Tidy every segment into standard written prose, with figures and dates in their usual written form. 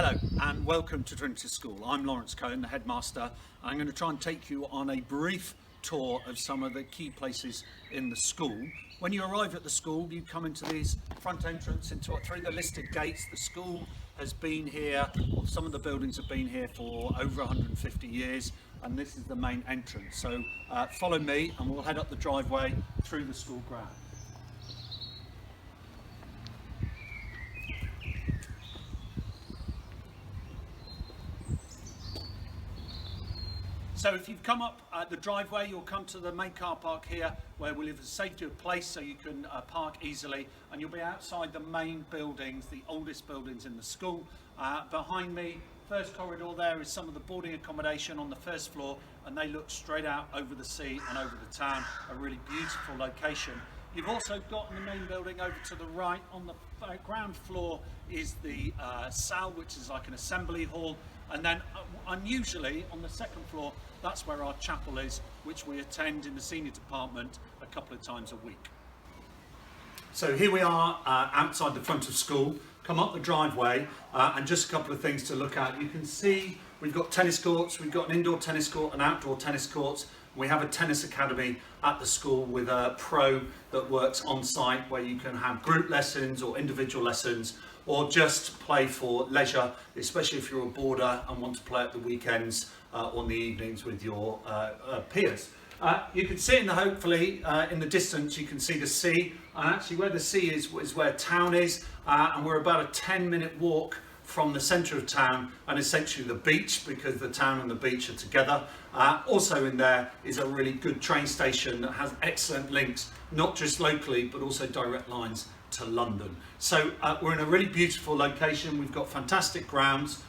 Hello and welcome to Trinity School. I'm Lawrence Cohen, the headmaster. I'm going to try and take you on a brief tour of some of the key places in the school. When you arrive at the school, you come into these front entrance through the listed gates. The school has been here, or some of the buildings have been here for over 150 years, and this is the main entrance. So follow me and we'll head up the driveway through the school ground. So if you've come up the driveway, you'll come to the main car park here, where we live as safety of place so you can park easily, and you'll be outside the main buildings, the oldest buildings in the school. Behind me, first corridor there is some of the boarding accommodation on the first floor, and they look straight out over the sea and over the town, a really beautiful location. You've also got in the main building over to the right, on the ground floor is the cell, which is like an assembly hall, and then unusually on the second floor, that's where our chapel is, which we attend in the senior department a couple of times a week. So here we are outside the front of school. Come up the driveway and just a couple of things to look at. You can see we've got tennis courts, we've got an indoor tennis court and outdoor tennis courts. We have a tennis academy at the school with a pro that works on site, where you can have group lessons or individual lessons, or just play for leisure, especially if you're a boarder and want to play at the weekends or in the evenings with your peers. You can see hopefully in the distance you can see the sea, and actually where the sea is where town is, and we're about a 10-minute walk from the centre of town and essentially the beach, because the town and the beach are together. Also in there is a really good train station that has excellent links, not just locally but also direct lines to London. So we're in a really beautiful location. We've got fantastic grounds,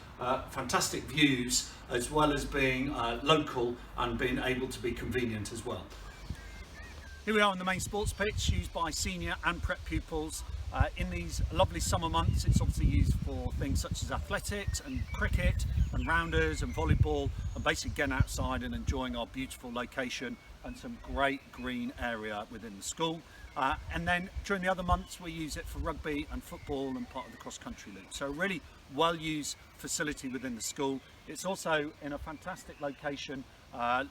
fantastic views, as well as being local and being able to be convenient as well. Here we are on the main sports pitch, used by senior and prep pupils. In these lovely summer months, it's obviously used for things such as athletics and cricket and rounders and volleyball, and basically getting outside and enjoying our beautiful location and some great green area within the school. And then during the other months we use it for rugby and football and part of the cross-country league. So a really well-used facility within the school. It's also in a fantastic location,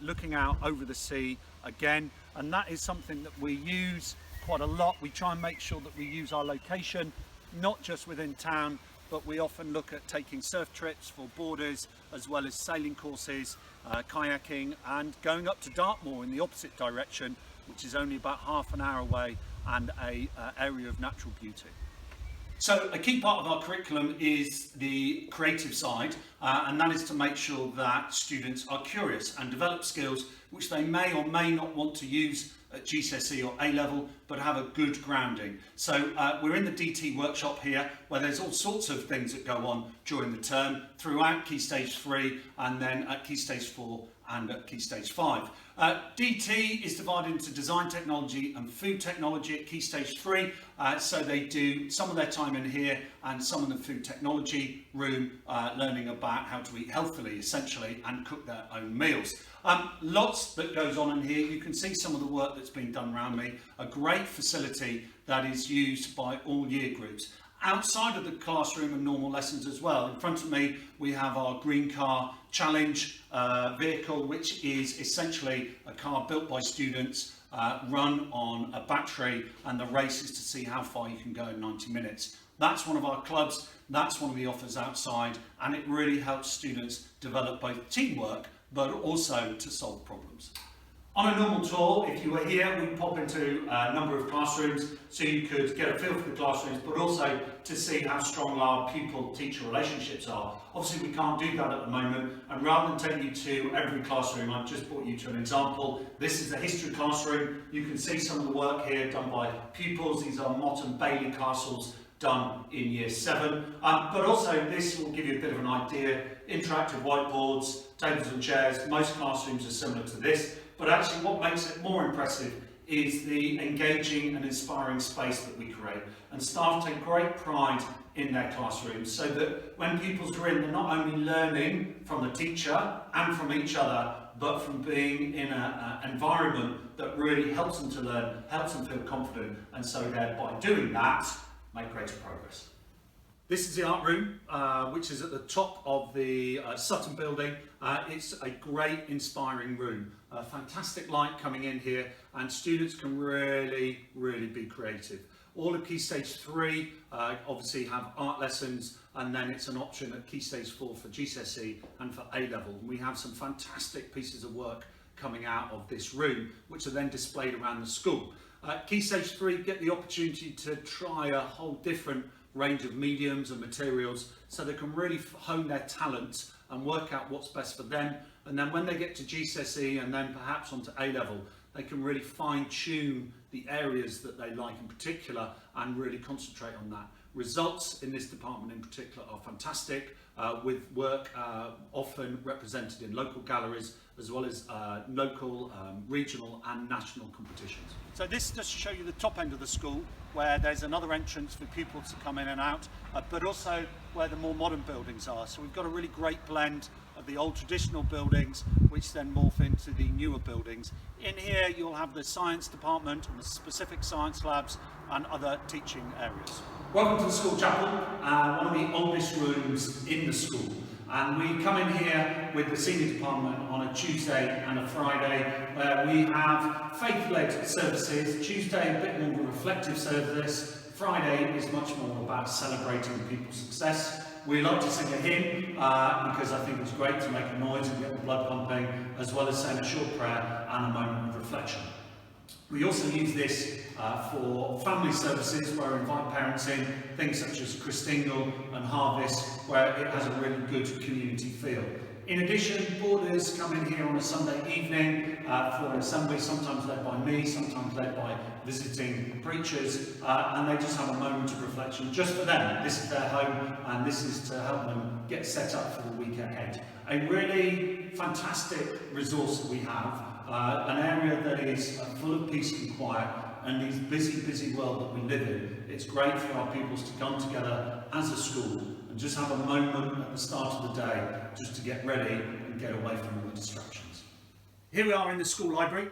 looking out over the sea again, and that is something that we use quite a lot. We try and make sure that we use our location not just within town, but we often look at taking surf trips for boarders, as well as sailing courses, kayaking, and going up to Dartmoor in the opposite direction, which is only about half an hour away, and a area of natural beauty. So a key part of our curriculum is the creative side, and that is to make sure that students are curious and develop skills which they may or may not want to use at GCSE or A-level, but have a good grounding. So we're in the DT workshop here, where there's all sorts of things that go on during the term, throughout Key Stage 3, and then at Key Stage 4 and at Key Stage 5. DT is divided into design technology and food technology at Key Stage 3, so they do some of their time in here and some in the food technology room, learning about how to eat healthily essentially and cook their own meals. Lots that goes on in here. You can see some of the work that's been done around me. A great facility that is used by all year groups. Outside of the classroom and normal lessons as well, in front of me we have our Green Car Challenge vehicle, which is essentially a car built by students, run on a battery, and the race is to see how far you can go in 90 minutes. That's one of our clubs, that's one of the offers outside, and it really helps students develop both teamwork but also to solve problems. On a normal tour, if you were here, we pop into a number of classrooms so you could get a feel for the classrooms, but also to see how strong our pupil-teacher relationships are. Obviously, we can't do that at the moment, and rather than take you to every classroom, I've just brought you to an example. This is the history classroom. You can see some of the work here done by pupils. These are Mott and Bailey castles done in Year 7, but also this will give you a bit of an idea. Interactive whiteboards, tables and chairs. Most classrooms are similar to this. But actually what makes it more impressive is the engaging and inspiring space that we create. And staff take great pride in their classrooms, so that when pupils are in, they're not only learning from the teacher and from each other, but from being in an environment that really helps them to learn, helps them feel confident, and so thereby doing that, make greater progress. This is the art room, which is at the top of the Sutton building. It's a great, inspiring room. Fantastic light coming in here, and students can really be creative. All of Key Stage 3 obviously have art lessons, and then it's an option at Key Stage 4 for GCSE and for A-level. We have some fantastic pieces of work coming out of this room, which are then displayed around the school. Key Stage 3 get the opportunity to try a whole different range of mediums and materials, so they can really hone their talents and work out what's best for them. And then when they get to GCSE and then perhaps onto A-level, they can really fine-tune the areas that they like in particular and really concentrate on that. Results in this department in particular are fantastic, with work often represented in local galleries as well as local, regional and national competitions. So this just to show you the top end of the school, where there's another entrance for pupils to come in and out, but also where the more modern buildings are. So we've got a really great blend of the old traditional buildings, which then morph into the newer buildings. In here you'll have the science department and the specific science labs and other teaching areas. Welcome to the school chapel, one of the oldest rooms in the school. And we come in here with the senior department on a Tuesday and a Friday, where we have faith-led services. Tuesday a bit more of a reflective service. Friday is much more about celebrating people's success. We like to sing a hymn because I think it's great to make a noise and get the blood pumping, as well as saying a short prayer and a moment of reflection. We also use this for family services, where we invite parents in, things such as Christingle and Harvest, where it has a really good community feel. In addition, boarders come in here on a Sunday evening for an assembly, sometimes led by me, sometimes led by visiting preachers, and they just have a moment of reflection just for them. This is their home, and this is to help them get set up for the week ahead. A really fantastic resource that we have, an area that is full of peace and quiet, and this busy world that we live in. It's great for our pupils to come together as a school and just have a moment at the start of the day just to get ready and get away from all the distractions. Here we are in the school library,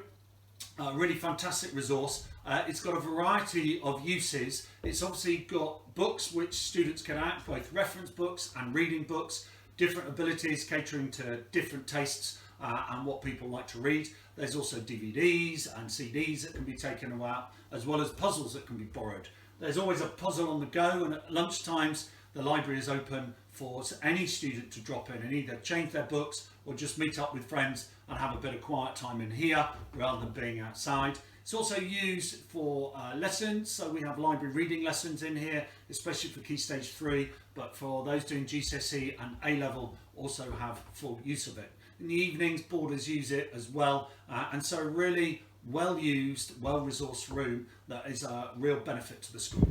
a really fantastic resource. It's got a variety of uses. It's obviously got books which students can add, both reference books and reading books, different abilities catering to different tastes and what people like to read. There's also DVDs and CDs that can be taken out, as well as puzzles that can be borrowed. There's always a puzzle on the go, and at lunchtimes the library is open for any student to drop in and either change their books or just meet up with friends and have a bit of quiet time in here rather than being outside. It's also used for lessons, so we have library reading lessons in here, especially for Key Stage 3, but for those doing GCSE and A-level also have full use of it. In the evenings, boarders use it as well, and so really well used, well resourced room that is a real benefit to the school.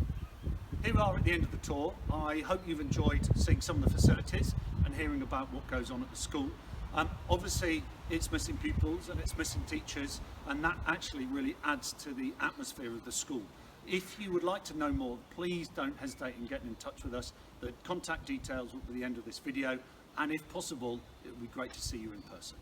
Here we are at the end of the tour. I hope you've enjoyed seeing some of the facilities and hearing about what goes on at the school. Obviously it's missing pupils and it's missing teachers, and that actually really adds to the atmosphere of the school. If you would like to know more, please don't hesitate in getting in touch with us. The contact details will be at the end of this video, and if possible, it would be great to see you in person.